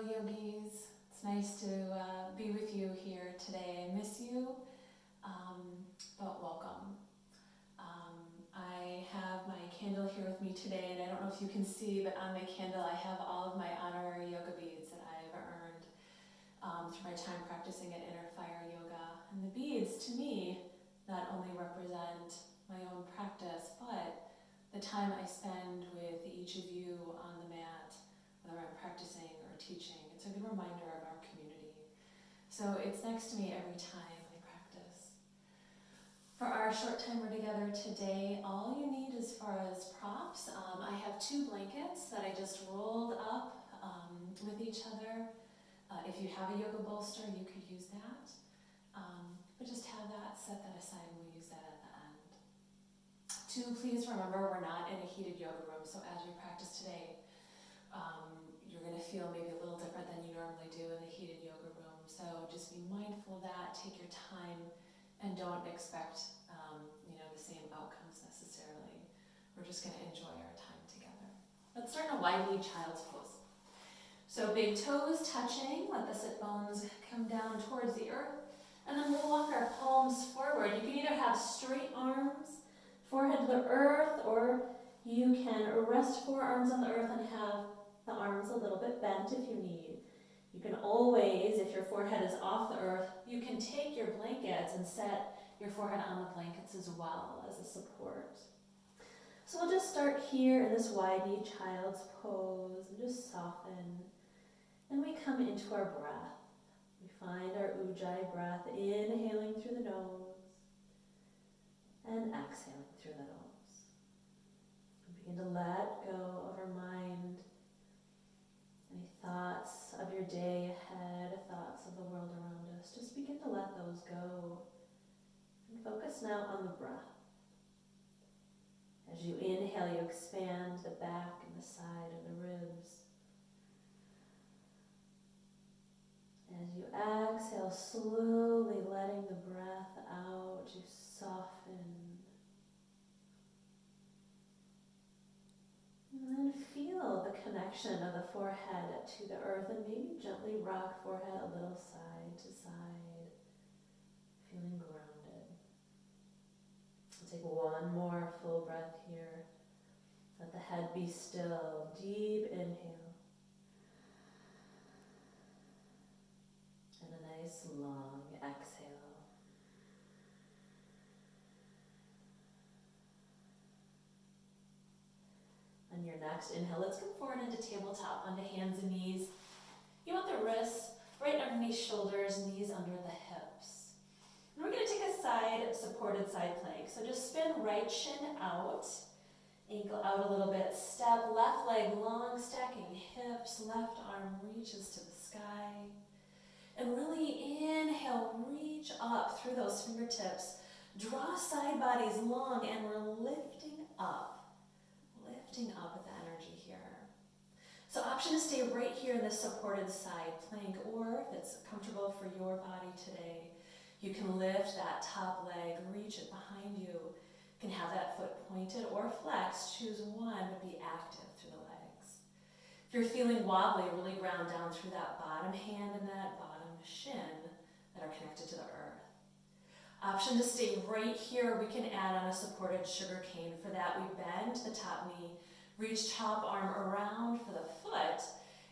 Hello yogis, it's nice to be with you here today. I miss you, but welcome. I have my candle here with me today, and I don't know if you can see, but on my candle I have all of my honorary yoga beads that I've earned through my time practicing at Inner Fire Yoga. And the beads, to me, not only represent my own practice, but the time I spend with each of you on the mat, whether I'm practicing or teaching. It's a good reminder of our community. So it's next to me every time I practice. For our short time we're together today, all you need as far as props, I have 2 blankets that I just rolled up with each other. If you have a yoga bolster, you could use that. But just have that, set that aside, and we'll use that at the end. 2, please remember we're not in a heated yoga room, so as we practice today, you're going to feel maybe a little different than you normally do in the heated yoga room. So just be mindful of that, take your time, and don't expect the same outcomes necessarily. We're just going to enjoy our time together. Let's start in a wide knee child's pose. So big toes touching, let the sit bones come down towards the earth, and then we'll walk our palms forward. You can either have straight arms, forehead to the earth, or you can rest forearms on the earth and have the arms a little bit bent if you need. You can always, if your forehead is off the earth, you can take your blankets and set your forehead on the blankets as well as a support. So we'll just start here in this wide knee child's pose and just soften. And we come into our breath. We find our Ujjayi breath, inhaling through the nose and exhaling through the nose. We begin to let go of our mind. Any thoughts of your day ahead, thoughts of the world around us, just begin to let those go. And focus now on the breath. As you inhale, you expand the back and the side of the ribs. As you exhale, slowly letting the breath out, you soften. And then feel the connection of the forehead to the earth, and maybe gently rock forehead a little side to side, feeling grounded. We'll take one more full breath here. Let the head be still. Deep inhale. And a nice long exhale. On your next inhale, let's come forward into tabletop, onto hands and knees. You want the wrists right underneath shoulders, knees under the hips. And we're going to take a supported side plank. So just spin right shin out, ankle out a little bit, step left leg long, stacking hips, left arm reaches to the sky. And really inhale, reach up through those fingertips. Draw side bodies long, and we're lifting up with the energy here. So option to stay right here in this supported side plank, or if it's comfortable for your body today, you can lift that top leg, reach it behind you. You can have that foot pointed or flexed, choose one, but be active through the legs. If you're feeling wobbly, really ground down through that bottom hand and that bottom shin that are connected to the earth. Option to stay right here, we can add on a supported sugar cane. For that, we bend the top knee, reach top arm around for the foot,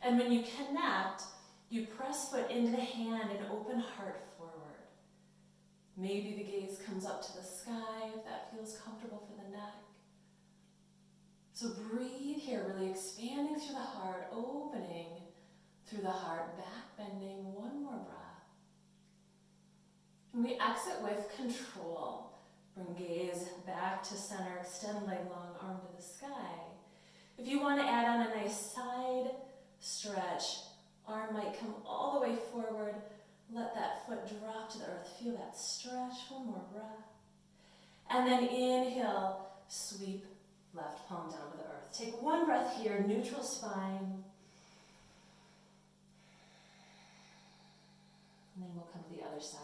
and when you connect, you press foot into the hand and open heart forward. Maybe the gaze comes up to the sky if that feels comfortable for the neck. So breathe here, really expanding through the heart, opening through the heart, back bending, one more breath. And we exit with control. Bring gaze back to center, extend leg long, arm to the sky. If you want to add on a nice side stretch, arm might come all the way forward. Let that foot drop to the earth. Feel that stretch. One more breath. And then inhale, sweep left palm down to the earth. Take one breath here, neutral spine. And then we'll come to the other side.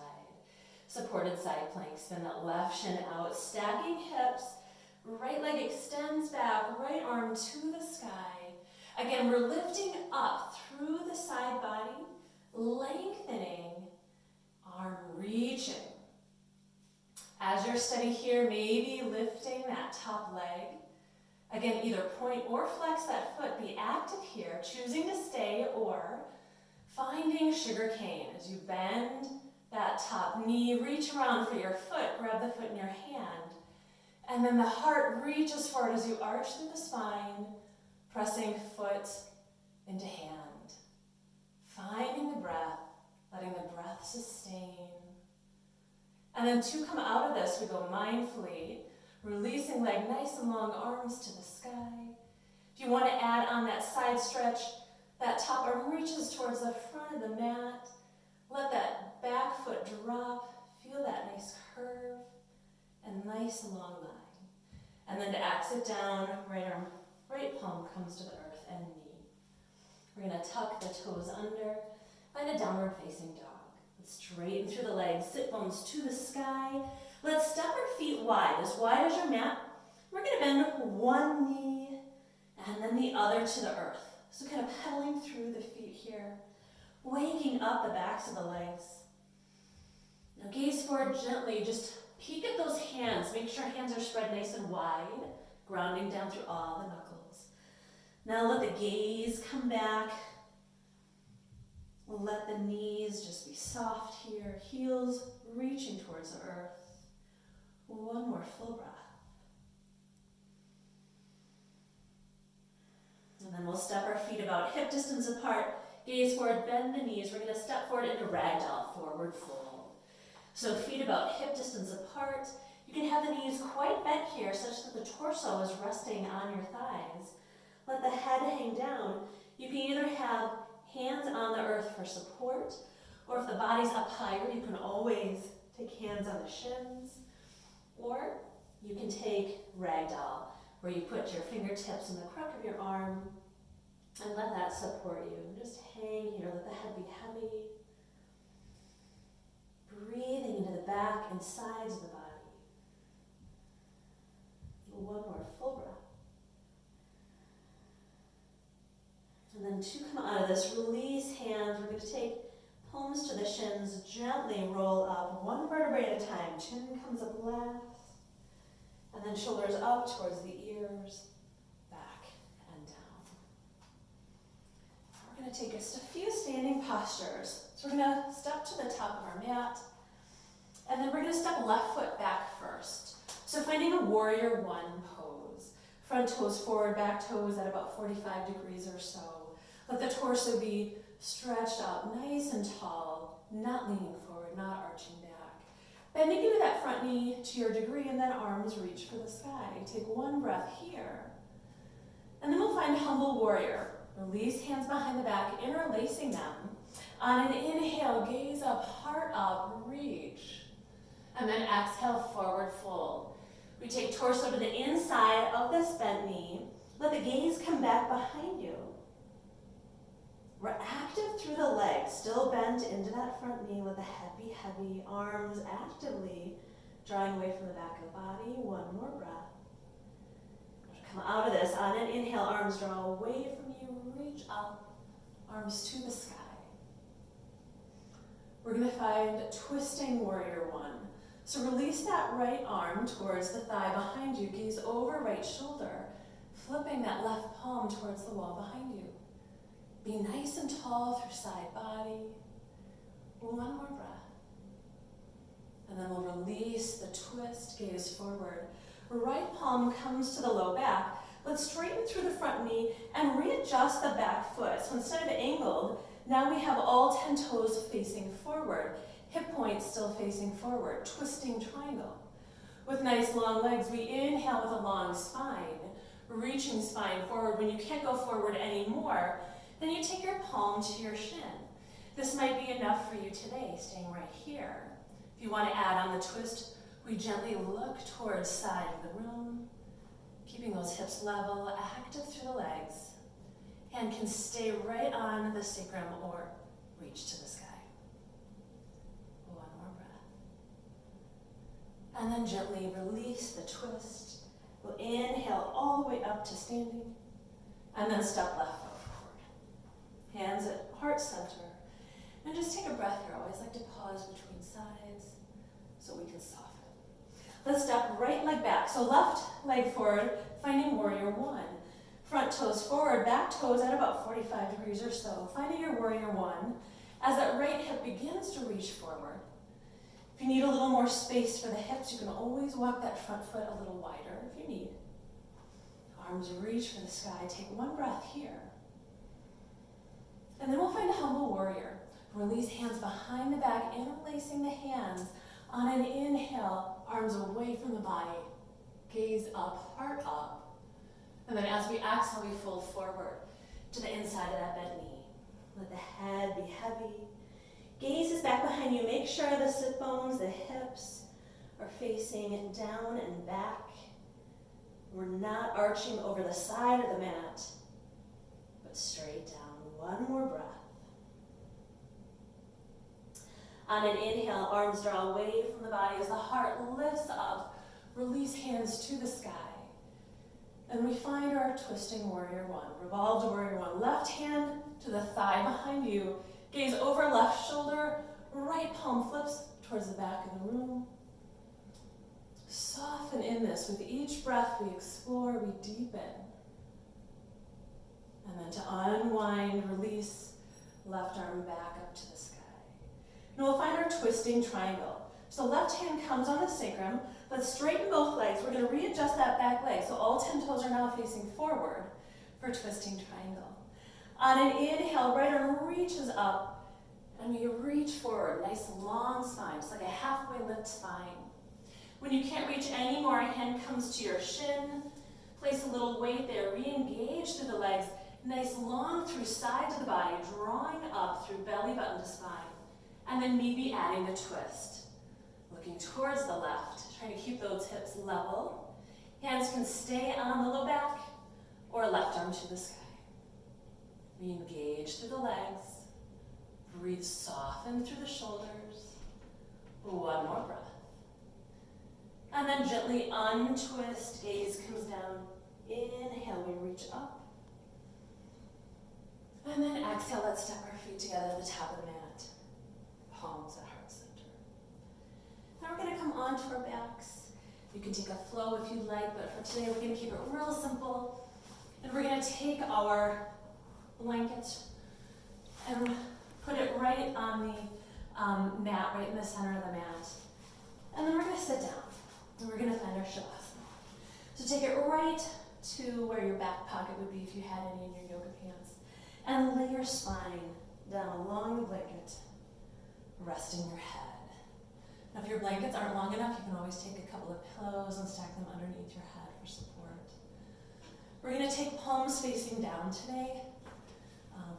Supported side plank, spin that left shin out, stacking hips, right leg extends back, right arm to the sky. Again, we're lifting up through the side body, lengthening, arm reaching. As your study here, maybe lifting that top leg. Again, either point or flex that foot. Be active here, choosing to stay or finding sugar cane. As you bend that top knee, reach around for your foot, grab the foot in your hand. And then the heart reaches forward as you arch through the spine, pressing foot into hand. Finding the breath, letting the breath sustain. And then to come out of this, we go mindfully, releasing leg nice and long, arms to the sky. If you want to add on that side stretch, that top arm reaches towards the front of the mat. Let that back foot drop. Feel that nice curve and nice long line. And then to exit down, right palm comes to the earth and knee. We're going to tuck the toes under, find a downward facing dog. Let's straighten through the legs, sit bones to the sky. Let's step our feet wide as your mat. We're going to bend one knee and then the other to the earth. So kind of pedaling through the feet here, waking up the backs of the legs. Now gaze forward gently, just peek at those hands. Make sure hands are spread nice and wide, grounding down through all the knuckles. Now let the gaze come back. Let the knees just be soft here, heels reaching towards the earth. One more full breath. And then we'll step our feet about hip distance apart, gaze forward, bend the knees. We're going to step forward into Ragdoll, forward fold. So feet about hip distance apart. You can have the knees quite bent here such that the torso is resting on your thighs. Let the head hang down. You can either have hands on the earth for support, or if the body's up higher, you can always take hands on the shins, or you can take Ragdoll, where you put your fingertips in the crook of your arm and let that support you. Just hang here, let the head be heavy. Breathing into the back and sides of the body. One more full breath. And then to come out of this, release hands. We're going to take palms to the shins, gently roll up one vertebrae at a time. Chin comes up last. And then shoulders up towards the ears, back and down. We're going to take just a few standing postures. So we're going to step to the top of our mat, and then we're going to step left foot back first. So finding a warrior one pose. Front toes forward, back toes at about 45 degrees or so. Let the torso be stretched out nice and tall, not leaning forward, not arching back. Bending into that front knee to your degree, and then arms reach for the sky. Take one breath here. And then we'll find humble warrior. Release hands behind the back, interlacing them. On an inhale, gaze up, heart up, reach. And then exhale, forward fold. We take torso to the inside of this bent knee. Let the gaze come back behind you. We're active through the legs, still bent into that front knee. Let the head be heavy, arms actively drawing away from the back of the body. One more breath. Come out of this. On an inhale, arms draw away from you, reach up, arms to the sky. We're going to find twisting warrior one. So release that right arm towards the thigh behind you, gaze over right shoulder, flipping that left palm towards the wall behind you. Be nice and tall through side body. One more breath. And then we'll release the twist, gaze forward. Right palm comes to the low back. Let's straighten through the front knee and readjust the back foot. So instead of angled, now we have all 10 toes facing forward. Hip points still facing forward, twisting triangle. With nice long legs, we inhale with a long spine, reaching spine forward. When you can't go forward anymore, then you take your palm to your shin. This might be enough for you today, staying right here. If you want to add on the twist, we gently look towards side of the room, keeping those hips level, active through the legs, and can stay right on the sacrum or reach to the sky. One more breath. And then gently release the twist. We'll inhale all the way up to standing, and then step left foot. heart center. And just take a breath here. I always like to pause between sides so we can soften. Let's step right leg back. So left leg forward, finding warrior one. Front toes forward, back toes at about 45 degrees or so. Finding your warrior one as that right hip begins to reach forward. If you need a little more space for the hips, you can always walk that front foot a little wider if you need. Arms reach for the sky. Take one breath here. And then we'll find a humble warrior. Release hands behind the back, interlacing the hands. On an inhale, arms away from the body. Gaze up, heart up. And then as we exhale, we fold forward to the inside of that bent knee. Let the head be heavy. Gaze is back behind you. Make sure the sit bones, the hips are facing down and back. We're not arching over the side of the mat, but straight down. One more breath. On an inhale, arms draw away from the body as the heart lifts up. Release hands to the sky. And we find our twisting warrior one. Revolved warrior one. Left hand to the thigh behind you. Gaze over left shoulder. Right palm flips towards the back of the room. Soften in this. With each breath we explore, we deepen. And then to unwind, release, left arm back up to the sky. And we'll find our twisting triangle. So left hand comes on the sacrum. Let's straighten both legs. We're going to readjust that back leg. So all 10 toes are now facing forward for twisting triangle. On an inhale, right arm reaches up, and we reach forward. Nice long spine, just like a halfway lift spine. When you can't reach anymore, a hand comes to your shin. Place a little weight there. Re-engage through the legs. Nice long through sides of the body, drawing up through belly button to spine. And then maybe adding the twist. Looking towards the left, trying to keep those hips level. Hands can stay on the low back or left arm to the sky. Re-engage through the legs. Breathe, soften through the shoulders. One more breath. And then gently untwist, gaze comes down. Inhale, we reach up. And then exhale, let's step our feet together at the top of the mat. Palms at heart center. Now we're going to come onto our backs. You can take a flow if you'd like, but for today we're going to keep it real simple. And we're going to take our blanket and put it right on the mat, right in the center of the mat. And then we're going to sit down. And we're going to find our shavasana. So take it right to where your back pocket would be if you had any in your yoga pants. And lay your spine down along the blanket, resting your head. Now if your blankets aren't long enough, you can always take a couple of pillows and stack them underneath your head for support. We're going to take palms facing down today.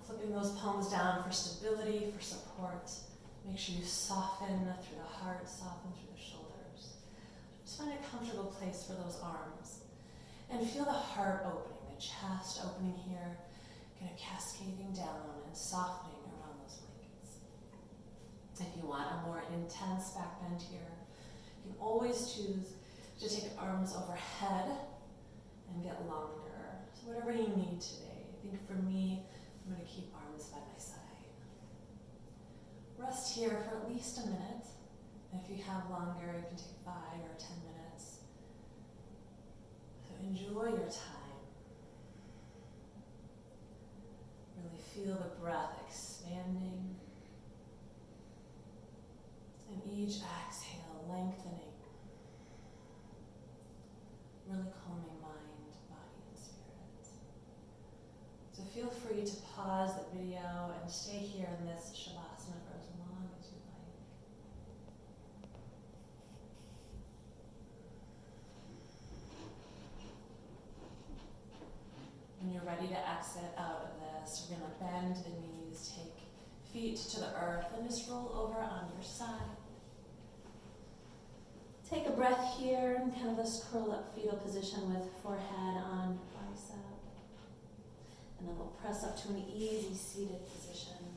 Flipping those palms down for stability, for support. Make sure you soften through the heart, soften through the shoulders. Just find a comfortable place for those arms. And feel the heart opening, the chest opening here, kind of cascading down and softening around those blankets. If you want a more intense back bend here, you can always choose to take arms overhead and get longer. So whatever you need today. I think for me, I'm going to keep arms by my side. Rest here for at least a minute. And if you have longer, you can take 5 or 10 minutes. So enjoy your time. Really feel the breath expanding. And each exhale lengthening. Really calming mind, body, and spirit. So feel free to pause the video and stay here in this shavasana for as long as you like. When you're ready to exit out of this, we're going to bend the knees, take feet to the earth, and just roll over on your side. Take a breath here in kind of this curl up fetal position with forehead on bicep. And then we'll press up to an easy seated position.